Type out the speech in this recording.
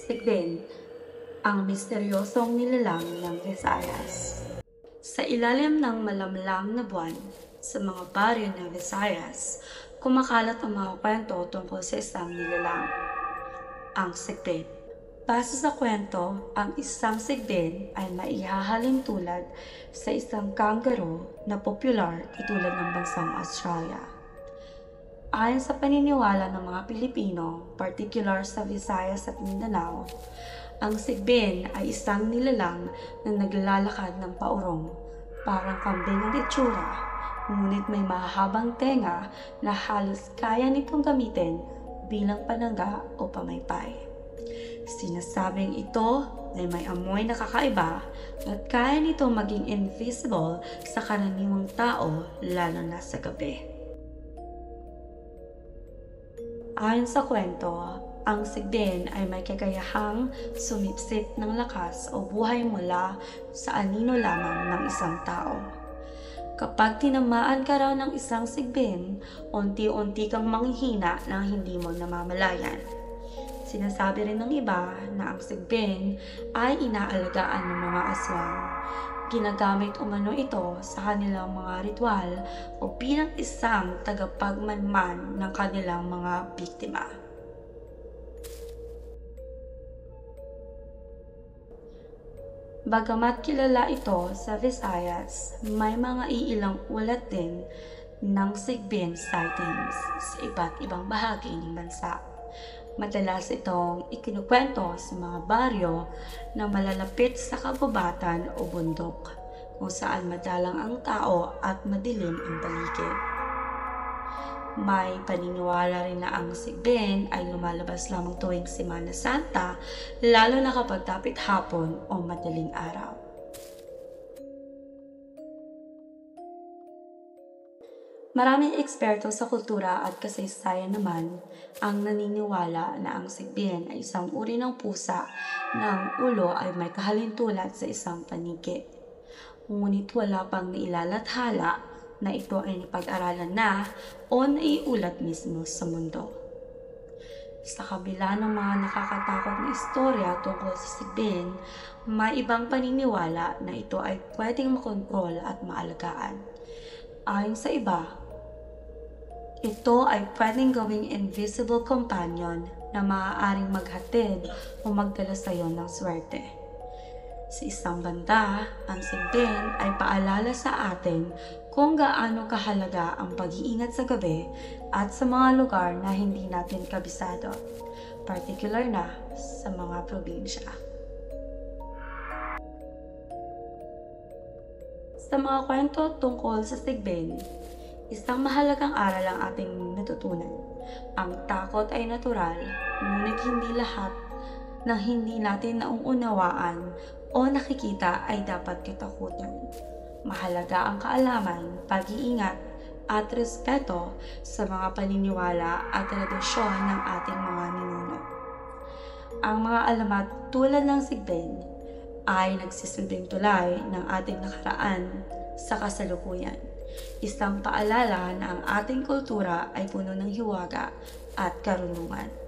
Sigben, ang misteryosong nilalang ng Visayas. Sa ilalim ng malamlam na buwan, sa mga baryo ng Visayas, kumakalat ang mga kwento tungkol sa isang nilalang, ang Sigben. Base sa kwento, ang isang Sigben ay maihahalin tulad sa isang kangaroo na popular katulad ng bansang Australia. Ayon sa paniniwala ng mga Pilipino, particular sa Visayas at Mindanao, ang Sigben ay isang nilalang na naglalakad ng paurong, parang kambing ang itsura, ngunit may mahabang tenga na halos kaya nitong gamitin bilang panangga o pamaypay. Sinasabing ito ay may amoy na kakaiba at kaya nito maging invisible sa karaniwang tao lalo na sa gabi. Ayon sa kwento, ang Sigben ay may kakayahang sumipsip ng lakas o buhay mula sa anino lamang ng isang tao. Kapag tinamaan ka raw ng isang Sigben, unti-unti kang manghihina nang hindi mo namamalayan. Sinasabi rin ng iba na ang Sigben ay inaalagaan ng mga aswang. Ginagamit umano ito sa kanilang mga ritual o bilang isang tagapagmanman ng kanilang mga biktima. Bagamat kilala ito sa Visayas, may mga iilang ulat din ng Sigben sightings sa iba't ibang bahagi ng bansa. Madalas itong ikinukwento sa mga baryo na malalapit sa kagubatan o bundok, kung saan madalang ang tao at madilim ang paligid. May paniniwala rin na ang Sigben ay lumalabas lamang tuwing Semana Santa, lalo na kapag dapit hapon o madaling araw. Maraming eksperto sa kultura at kasaysayan naman ang naniniwala na ang Sigben ay isang uri ng pusa na ang ulo ay may kahalintulad sa isang paniki. Ngunit wala pang nailalathala na ito ay napag-aralan na o naiulat mismo sa mundo. Sa kabila ng mga nakakatakot na istorya tungkol sa Sigben, may ibang paniniwala na ito ay pwedeng makontrol at maalagaan. Ayon sa iba, ito ay pwedeng gawing invisible companion na maaaring maghatid o magdala sa iyo ng swerte. Sa isang banda, ang Sigben ay paalala sa atin kung gaano kahalaga ang pag-iingat sa gabi at sa mga lugar na hindi natin kabisado, particular na sa mga probinsya. Sa mga kwento tungkol sa Sigben, isang mahalagang aral ang ating natutunan. Ang takot ay natural, ngunit hindi lahat ng hindi natin nauunawaan o nakikita ay dapat katakutan. Mahalaga ang kaalaman, pag-iingat, at respeto sa mga paniniwala at tradisyon ng ating mga ninuno. Ang mga alamat tulad ng Sigben ay nagsisilbing tulay ng ating nakaraan sa kasalukuyan. Isang paalala na ang ating kultura ay puno ng hiwaga at karunungan.